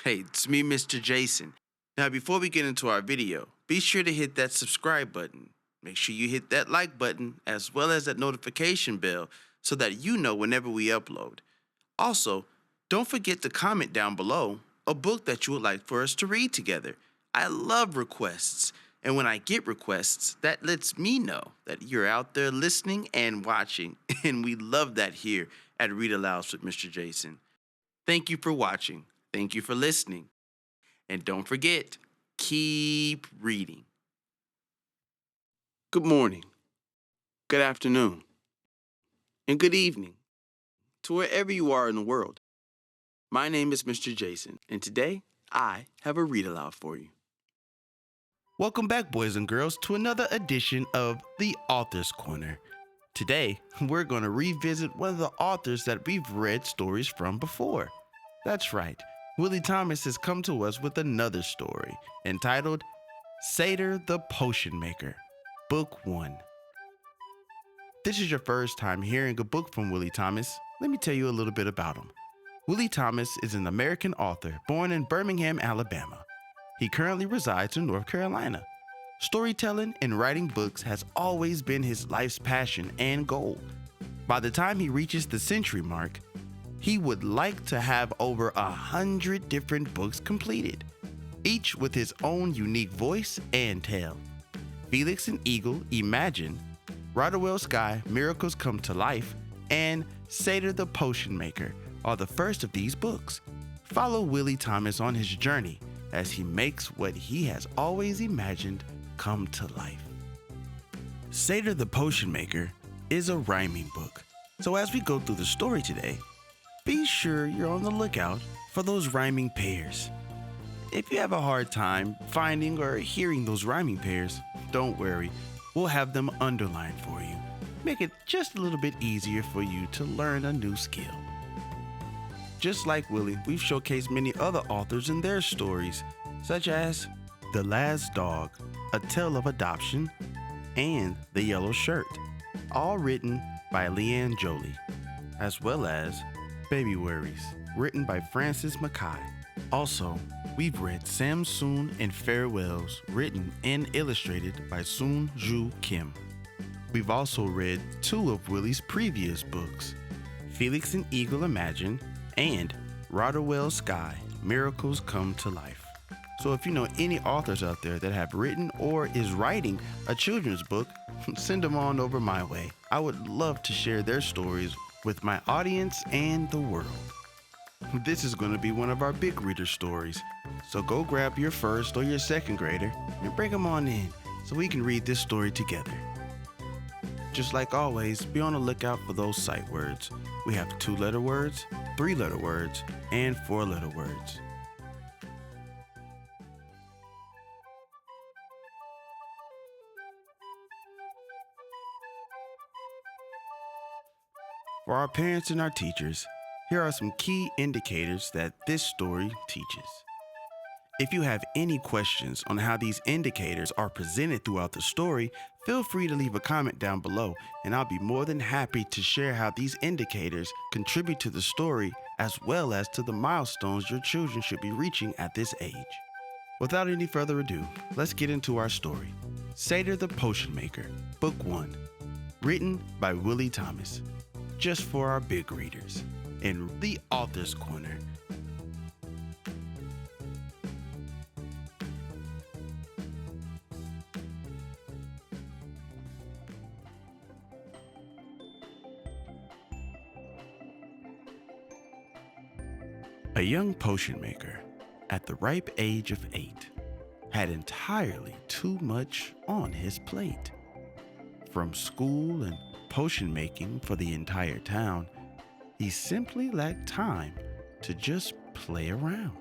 Hey, it's me, Mr. Jason. Now, before we get into our video, be sure to hit that subscribe button. Make sure you hit that like button as well as that notification bell so that you know whenever we upload. Also, don't forget to comment down below a book that you would like for us to read together. I love requests, and when I get requests, that lets me know that you're out there listening and watching, and we love that here at Read Alouds with Mr. Jason. Thank you for watching. Thank you for listening. And don't forget, keep reading. Good morning, good afternoon, and good evening to wherever you are in the world. My name is Mr. Jason, and today I have a read aloud for you. Welcome back, boys and girls, to another edition of the Author's Corner. Today, we're going to revisit one of the authors that we've read stories from before. That's right, Willie Thomas has come to us with another story entitled Seder the Potion Maker, Book 1. This is your first time hearing a book from Willie Thomas. Let me tell you a little bit about him. Willie Thomas is an American author born in Birmingham, Alabama. He currently resides in North Carolina. Storytelling and writing books has always been his life's passion and goal. By the time he reaches the century mark, he would like to have over 100 different books completed, each with his own unique voice and tale. Felix and Eagle, Imagine, Rodwell Sky, Miracles Come to Life, and Seder the Potion Maker are the first of these books. Follow Willie Thomas on his journey as he makes what he has always imagined come to life. Seder the Potion Maker is a rhyming book, so as we go through the story today, be sure you're on the lookout for those rhyming pairs. If you have a hard time finding or hearing those rhyming pairs, don't worry, we'll have them underlined for you. Make it just a little bit easier for you to learn a new skill. Just like Willie, we've showcased many other authors in their stories, such as The Last Dog, A Tale of Adoption, and The Yellow Shirt, all written by Leanne Jolie, as well as Baby Worries, written by Frances Mackay. Also, we've read Sam Soon and Farewells, written and illustrated by Soon Ju Kim. We've also read two of Willie's previous books, Felix and Eagle Imagine and Rodwell Sky, Miracles Come to Life. So if you know any authors out there that have written or is writing a children's book, send them on over my way. I would love to share their stories with my audience and the world. This is going to be one of our big reader stories, so go grab your first or your second grader and bring them on in so we can read this story together. Just like always, be on the lookout for those sight words. We have 2-letter words, 3-letter words, and 4-letter words. For our parents and our teachers, here are some key indicators that this story teaches. If you have any questions on how these indicators are presented throughout the story, feel free to leave a comment down below, and I'll be more than happy to share how these indicators contribute to the story as well as to the milestones your children should be reaching at this age. Without any further ado, let's get into our story. Seder the Potion Maker, Book 1, written by Willie Thomas, just for our big readers, in the Author's Corner. A young potion maker, at the ripe age of 8, had entirely too much on his plate. From school and potion making for the entire town, he simply lacked time to just play around.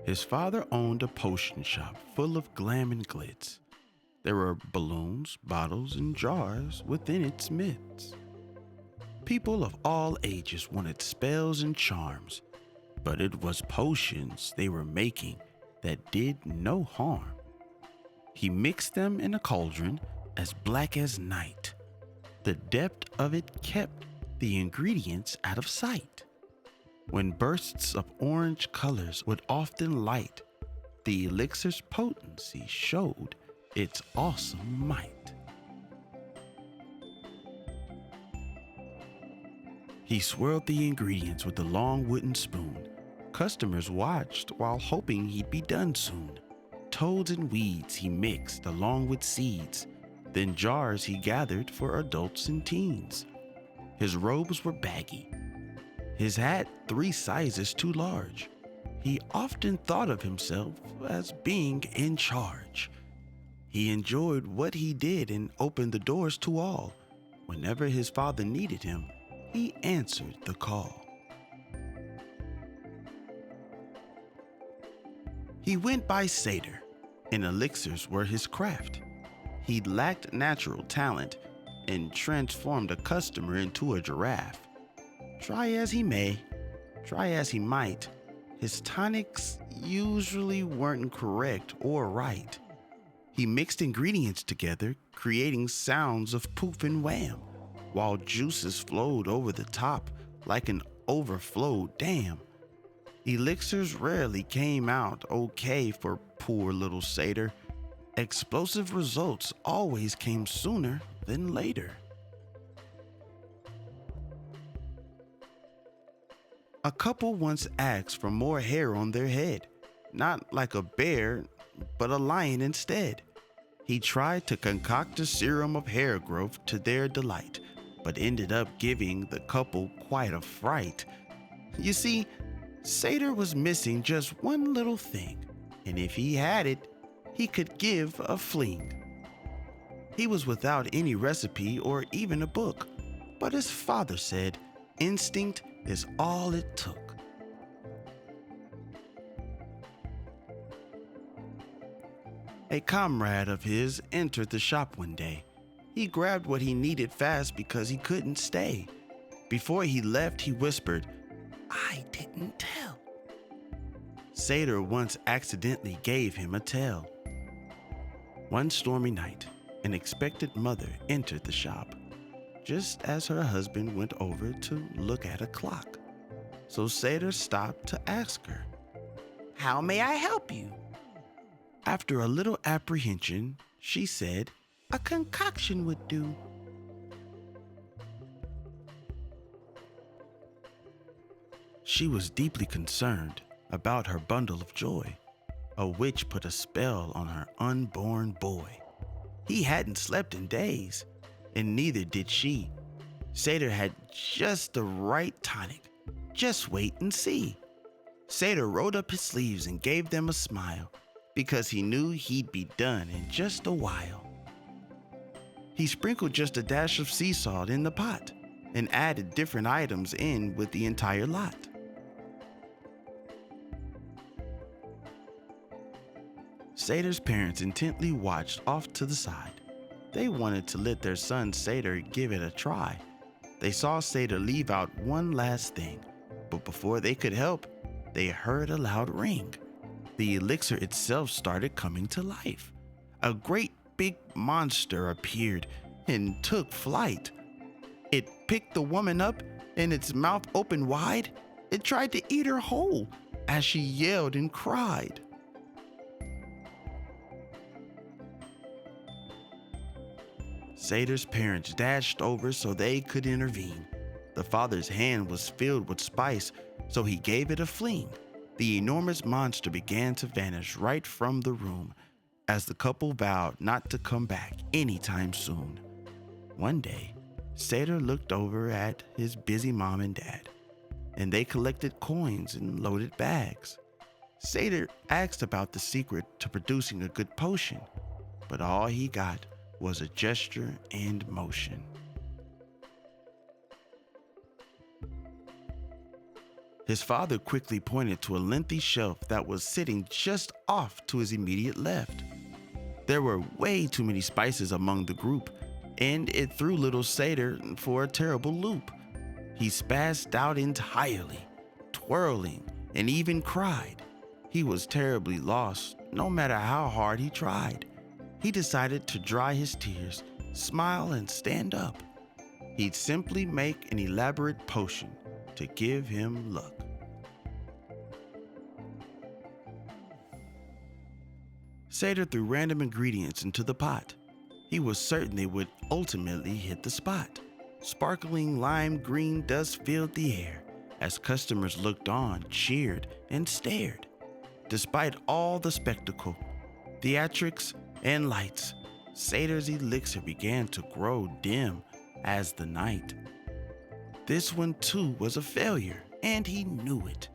His father owned a potion shop full of glam and glitz. There were balloons, bottles, and jars within its midst. People of all ages wanted spells and charms, but it was potions they were making that did no harm. He mixed them in a cauldron as black as night. The depth of it kept the ingredients out of sight. when bursts of orange colors would often light. The elixir's potency showed its awesome might. He swirled the ingredients with a long wooden spoon. Customers watched while hoping he'd be done soon. Toads and weeds he mixed along with seeds, then jars he gathered for adults and teens. His robes were baggy, his hat 3 sizes too large. He often thought of himself as being in charge. He enjoyed what he did and opened the doors to all. Whenever his father needed him, he answered the call. He went by Satyr, and elixirs were his craft. He lacked natural talent and transformed a customer into a giraffe. Try as he may, try as he might, his tonics usually weren't correct or right. He mixed ingredients together, creating sounds of poof and wham, while juices flowed over the top like an overflowed dam. Elixirs rarely came out okay for poor little Satyr. Explosive results always came sooner than later. A couple once asked for more hair on their head, not like a bear, but a lion instead. He tried to concoct a serum of hair growth to their delight, but ended up giving the couple quite a fright. You see, Satyr was missing just one little thing, and if he had it, he could give a fling. He was without any recipe or even a book, but his father said instinct is all it took. A comrade of his entered the shop one day. He grabbed what he needed fast because he couldn't stay. Before he left, he whispered, "I didn't tell." Satyr once accidentally gave him a tell. One stormy night, an expectant mother entered the shop, just as her husband went over to look at a clock. So Satyr stopped to ask her, "How may I help you?" After a little apprehension, she said, "A concoction would do." She was deeply concerned about her bundle of joy. A witch put a spell on her unborn boy. He hadn't slept in days, and neither did she. Satyr had just the right tonic. Just wait and see. Satyr rolled up his sleeves and gave them a smile, because he knew he'd be done in just a while. He sprinkled just a dash of sea salt in the pot and added different items in with the entire lot. Satyr's parents intently watched off to the side. They wanted to let their son Satyr give it a try. They saw Satyr leave out one last thing, but before they could help, they heard a loud ring. The elixir itself started coming to life. A great big monster appeared and took flight. It picked the woman up and its mouth opened wide. It tried to eat her whole as she yelled and cried. Satyr's parents dashed over so they could intervene. The father's hand was filled with spice, so he gave it a fling. The enormous monster began to vanish right from the room as the couple vowed not to come back anytime soon. One day, Satyr looked over at his busy mom and dad, and they collected coins and loaded bags. Satyr asked about the secret to producing a good potion, but all he got was a gesture and motion. His father quickly pointed to a lengthy shelf that was sitting just off to his immediate left. There were way too many spices among the group, and it threw little Satyr for a terrible loop. He spazzed out entirely, twirling, and even cried. He was terribly lost, no matter how hard he tried. He decided to dry his tears, smile, and stand up. He'd simply make an elaborate potion to give him luck. Seder threw random ingredients into the pot. He was certain they would ultimately hit the spot. Sparkling lime green dust filled the air as customers looked on, cheered, and stared. Despite all the spectacle, theatrics, and lights, Seder's elixir began to grow dim as the night. This one too was a failure, and he knew it.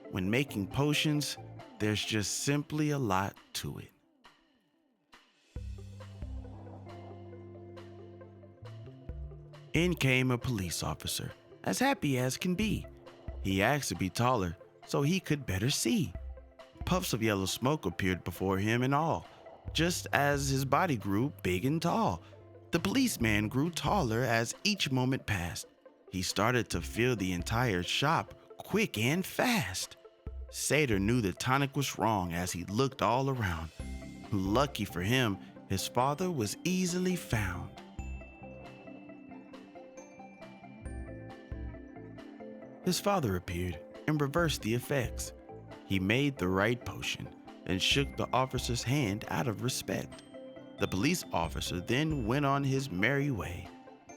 When making potions, there's just simply a lot to it. In came a police officer, as happy as can be. He asked to be taller so he could better see. Puffs of yellow smoke appeared before him and all, just as his body grew big and tall. The policeman grew taller as each moment passed. He started to fill the entire shop quick and fast. Seder knew the tonic was wrong as he looked all around. Lucky for him, his father was easily found. His father appeared and reversed the effects. He made the right potion and shook the officer's hand out of respect. The police officer then went on his merry way.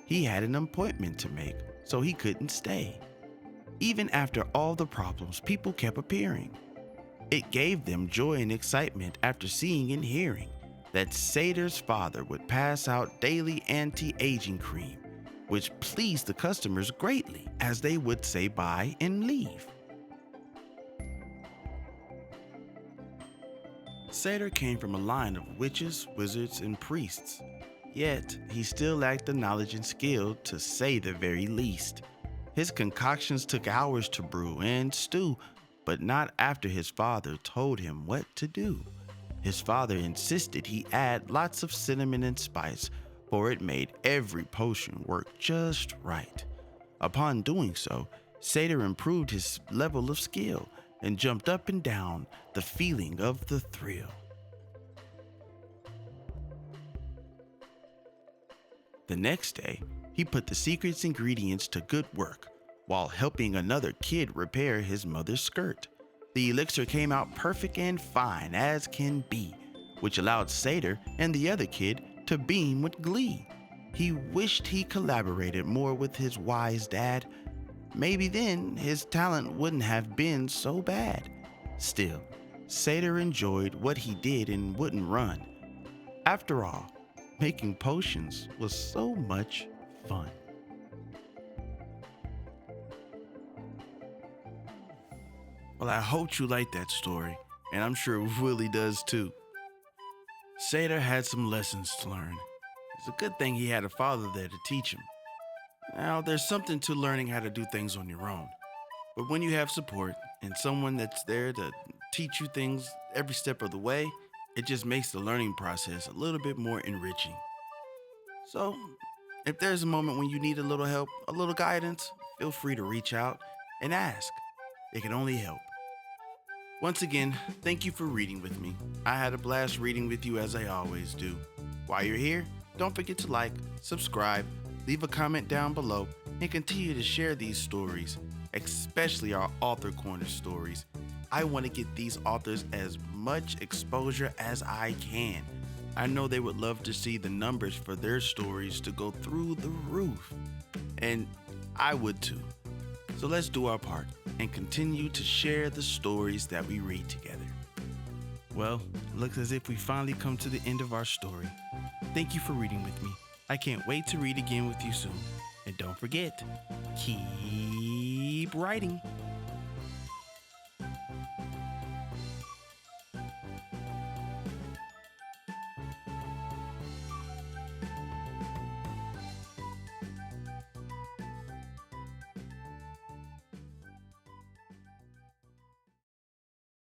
He had an appointment to make, so he couldn't stay. Even after all the problems, people kept appearing. It gave them joy and excitement after seeing and hearing that Seder's father would pass out daily anti-aging cream, which pleased the customers greatly as they would say bye and leave. Seder came from a line of witches, wizards, and priests, yet he still lacked the knowledge and skill to say the very least. His concoctions took hours to brew and stew, but not after his father told him what to do. His father insisted he add lots of cinnamon and spice, for it made every potion work just right. Upon doing so, Seder improved his level of skill and jumped up and down, the feeling of the thrill. The next day, he put the secret ingredients to good work while helping another kid repair his mother's skirt. The elixir came out perfect and fine as can be, which allowed Seder and the other kid to beam with glee. He wished he collaborated more with his wise dad. Maybe then his talent wouldn't have been so bad. Still, Seder enjoyed what he did and wouldn't run. After all, making potions was so much fun. Well, I hope you liked that story, and I'm sure Willie does too. Seder had some lessons to learn. It's a good thing he had a father there to teach him. Now, there's something to learning how to do things on your own. But when you have support and someone that's there to teach you things every step of the way, it just makes the learning process a little bit more enriching. So, if there's a moment when you need a little help, a little guidance, feel free to reach out and ask. It can only help. Once again, thank you for reading with me. I had a blast reading with you as I always do. While you're here, don't forget to like, subscribe, leave a comment down below, and continue to share these stories, especially our Author Corner stories. I want to get these authors as much exposure as I can. I know they would love to see the numbers for their stories to go through the roof, and I would too. So let's do our part and continue to share the stories that we read together. Well, looks as if we finally come to the end of our story. Thank you for reading with me. I can't wait to read again with you soon. And don't forget, keep writing.